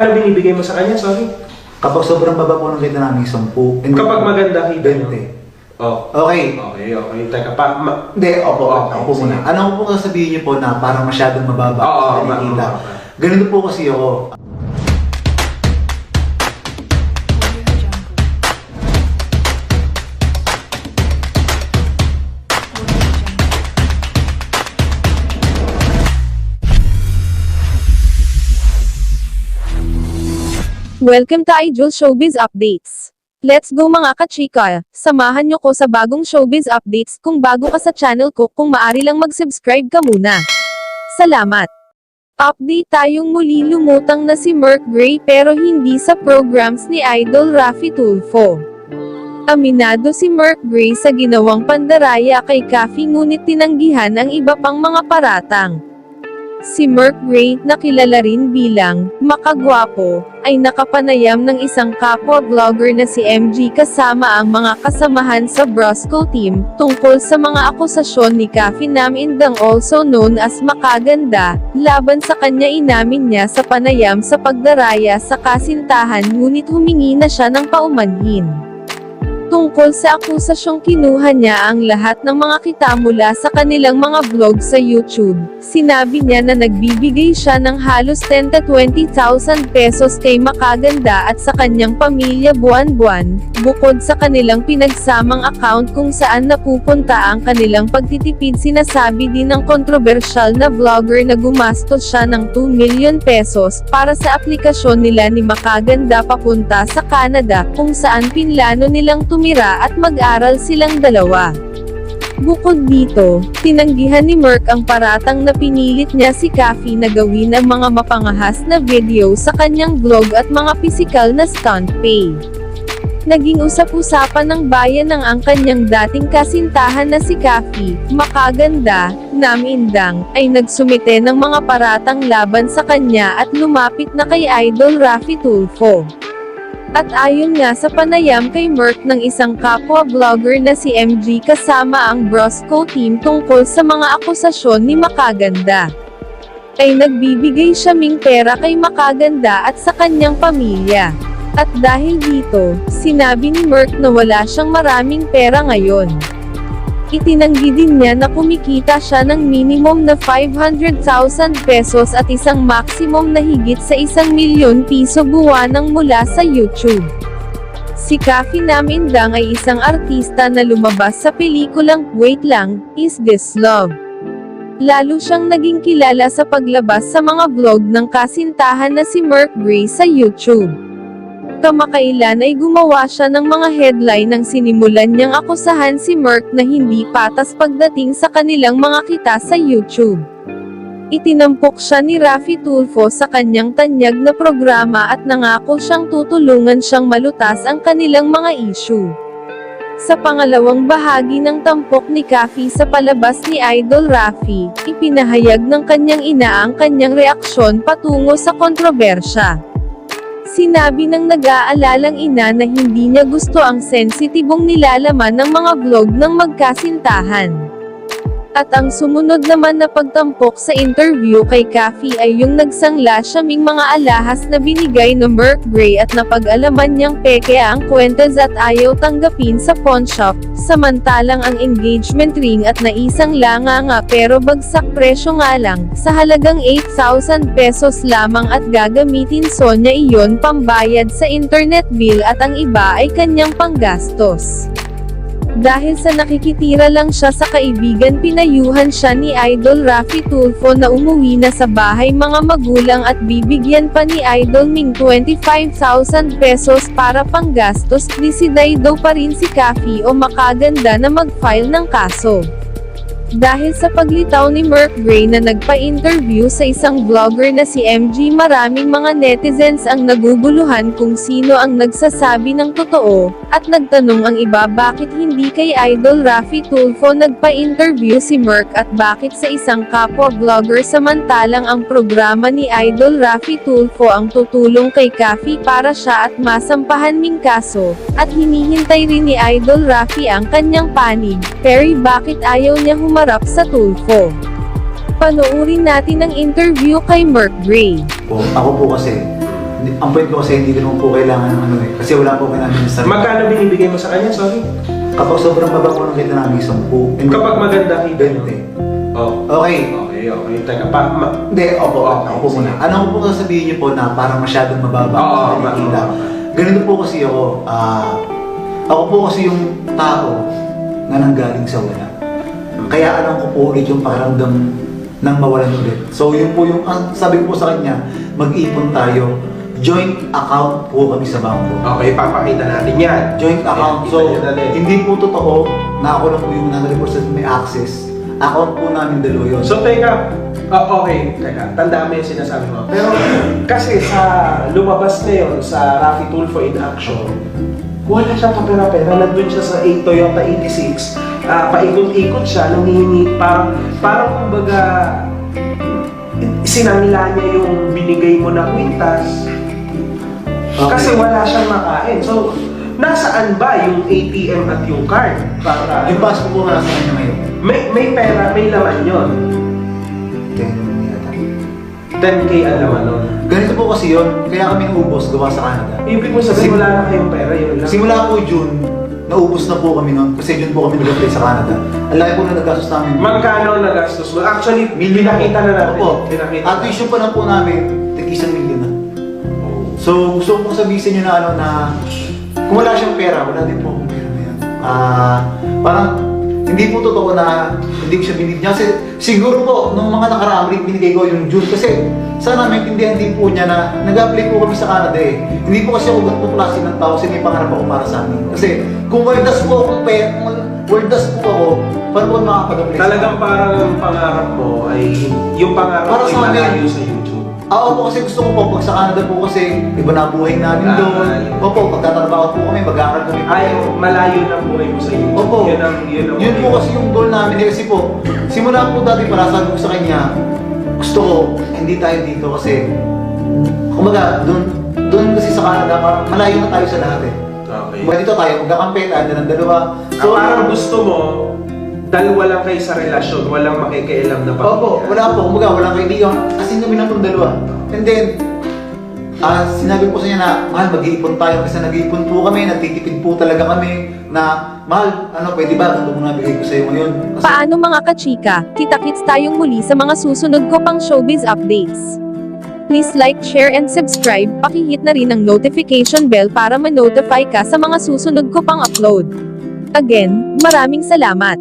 Ano binibigay mo sa kanya? Sorry. Kapag sobrang baba po ng kita namin, 10. Kapag maganda kita nyo? 20. Oh. Okay. Okay. Teka, Hindi, opo, Okay, ako muna. sige. Ano po sasabihin niyo po na parang masyadong mababa Oo, sa kinikita? Ganito po kasi ako. Welcome to Idol Showbiz Updates. Let's go mga kachika, samahan nyo ko sa bagong Showbiz Updates. Kung bago ka sa channel ko, kung maari lang mag-subscribe ka muna. Salamat! Update tayong muli, lumutang na si Merk Gray pero hindi sa programs ni Idol Raffy Tulfo. Aminado si Merk Gray sa ginawang pandaraya kay Kaffy ngunit tinanggihan ang iba pang mga paratang. Si Merk Gray, na kilala rin bilang makagwapo, ay nakapanayam ng isang kapwa-vlogger na si MG kasama ang mga kasamahan sa Brosco team, tungkol sa mga akusasyon ni Kaffy Namindang, also known as Makaganda, laban sa kanya. Inamin niya sa panayam sa pagdaraya sa kasintahan ngunit humingi na siya ng paumanhin. Tungkol sa akusasyong kinuha niya ang lahat ng mga kita mula sa kanilang mga vlog sa YouTube. Sinabi niya na nagbibigay siya ng halos 10,000 to 20,000 pesos kay Makaganda at sa kanyang pamilya buwan-buwan, bukod sa kanilang pinagsamang account kung saan napupunta ang kanilang pagtitipid. Sinasabi din ng kontrobersyal na vlogger na gumastos siya ng 2 million pesos para sa aplikasyon nila ni Makaganda papunta sa Canada, kung saan pinlano nilang tumira at mag-aral silang dalawa. Bukod dito, tinanggihan ni Merk ang paratang na pinilit niya si Kaffy na gawin ang mga mapangahas na video sa kanyang vlog at mga pisikal na stunt pay. Naging usap-usapan ng bayan ng ang kanyang dating kasintahan na si Kaffy, Makaganda, Namindang, ay nagsumite ng mga paratang laban sa kanya at lumapit na kay Idol Raffy Tulfo. At ayon nga sa panayam kay Merk ng isang kapwa-vlogger na si MG kasama ang Brosco team tungkol sa mga akusasyon ni Makaganda, ay nagbibigay siya ng pera kay Makaganda at sa kanyang pamilya. At dahil dito, sinabi ni Merk na wala siyang maraming pera ngayon. Itinanggi din niya na kumikita siya ng minimum na 500,000 pesos at isang maximum na higit sa 1 milyon piso buwanang mula sa YouTube. Si Kaffy Namindang ay isang artista na lumabas sa pelikulang Wait Lang, Is This Love? Lalo siyang naging kilala sa paglabas sa mga vlog ng kasintahan na si Merk Gray sa YouTube. Kamakailan ay gumawa siya ng mga headline nang sinimulan niyang akusahan si Merk na hindi patas pagdating sa kanilang mga kita sa YouTube. Itinampok siya ni Raffy Tulfo sa kanyang tanyag na programa at nangako siyang tutulungan siyang malutas ang kanilang mga issue. Sa pangalawang bahagi ng tampok ni Kaffy sa palabas ni Idol Raffy, ipinahayag ng kanyang ina ang kanyang reaksyon patungo sa kontrobersya. Sinabi ng nag-aalalang ina na hindi niya gusto ang sensitibong nilalaman ng mga vlog ng magkasintahan. At ang sumunod naman na pagtampok sa interview kay Kaffy ay yung nagsangla siya ng mga alahas na binigay ng Merk Gray at napag-alaman niyang peke ang kwentas at ayaw tanggapin sa pawn shop, samantalang ang engagement ring at naisang langa nga pero bagsak presyo nga lang, sa halagang 8,000 pesos lamang at gagamitin so niya iyon pambayad sa internet bill at ang iba ay kanyang panggastos. Dahil sa nakikitira lang siya sa kaibigan, pinayuhan siya ni Idol Raffy Tulfo na umuwi na sa bahay mga magulang at bibigyan pa ni Idol ng 25,000 pesos para panggastos. Disiday daw pa rin si Kaffy o Makaganda na mag-file ng kaso. Dahil sa paglitaw ni Merk Gray na nagpa-interview sa isang vlogger na si MG, maraming mga netizens ang naguguluhan kung sino ang nagsasabi ng totoo, at nagtanong ang iba bakit hindi kay Idol Raffy Tulfo nagpa-interview si Merk at bakit sa isang kapwa-vlogger samantalang ang programa ni Idol Raffy Tulfo ang tutulong kay Kaffy para siya at masampahan ng kaso, at hinihintay rin ni Idol Raffy ang kanyang panig. Pero bakit ayaw niya humarap sa Tulfo? Panoorin natin ang interview kay Merk Gray. Ako po kasi, Ang point ko kasi hindi ko naman po kailangan ng ano eh. Kasi wala po kami namin sa... Magkano binibigay mo sa kanya, sorry? Kapag sobrang baba po ng kita namin 10. Kapag maganda kita nyo. 20. Oh. Okay. Okay. Teka Hindi, opo, Okay, ako po sige. muna. Ano po sasabihin niyo po na parang masyadong mababa Oo, ang kinikita? Ganito po kasi ako. Ako po kasi yung tao na nanggaling sa wala. Kaya alam ko po ulit yung pakiramdam ng mawalan ulit. So yun po yung sabi ko po sa kanya, mag-ipon tayo. Joint account po kami sa bangko. Okay, papakita natin yan. Joint account. Kita So, nyo dali. hindi po totoo na ako lang po yung 100% may access. Account po namin dalawa yun. So, okay, tandaan mo yung sinasabi mo. Pero, kasi sa lumabas na yun, sa Raffy Tulfo in Action, wala siyang kapera-pera. Nandun siya sa Toyota 86. Paikot-ikot siya, nanghihingi. Parang kumbaga, sinangla niya yung binigay mo na kwintas. Okay. Kasi wala siyang makain. So, nasaan ba yung ATM at yung card? Para Yung pass po nga sa kanya ngayon. may pera, may laman yon. 10 yata. 10K ang laman nun. Ganito po kasi yun, kaya kami naubos gawa sa Canada. Ibig mo sabihin, wala na kayong pera, yun lang. Simula po June, naubos na po kami nun kasi June po kami nag-apply sa Canada. Ang laki po na naggastos namin. Magkano ang nagastos mo? Actually, pinakita na natin. Opo. Pinakita At tuition pa lang po namin, tig-1 million na. So, gusto ko sabihin sa inyo na ano na kung wala siyang pera, wala din po akong pera na yan. Parang hindi po totoo na hindi ko siya binigyan. Kasi siguro po, nung mga nakaraang rate binigay ko yung June. Kasi sana maintindihan din po niya na nag-apply po kami sa Canada eh. Hindi po kasi ako ganito klase ng tao kasi may pangarap ako para sa amin. Kasi kung wordas po akong pera, kung wordas po ako, paano po makakapag-apply? Talagang parang ang pangarap mo ay, yung pangarap Para mo ay sa amin. malayo sa YouTube. Ako po kasi gusto ko po, pag sa Canada po kasi, iba na buhay namin doon. Opo, pagtatrabaho po kami, mag-aaral kami. Ay, malayo na buhay mo sa YouTube. Opo. Yun po kasi yung goal namin eh, kasi po, simula po dati para sabi ko sa kanya, gusto ko, hindi tayo dito kasi, kumbaga, doon kasi sa Canada, parang malayo na tayo sa lahat eh. Okay. Dito tayo, magkakampi tayo ng dalawa. So, parang gusto mo, dahil walang kayo sa relasyon, walang makikialam na pamilya. Opo, wala po, kumbaga, walang kaibigan. Kasi kami lang pong dalawa. And then, sinabi ko sa niya na, mahal, mag-iipon tayo kasi nag-iipon po kami, nagtitipid po talaga kami na, mahal, pwede ba? Ganito mo nabigay ko sa'yo ngayon. Kasi, Paano mga kachika, kita-kits tayong muli sa mga susunod ko pang showbiz updates. Please like, share and subscribe, pakihit na rin ang notification bell para ma-notify ka sa mga susunod ko pang upload. Again, maraming salamat.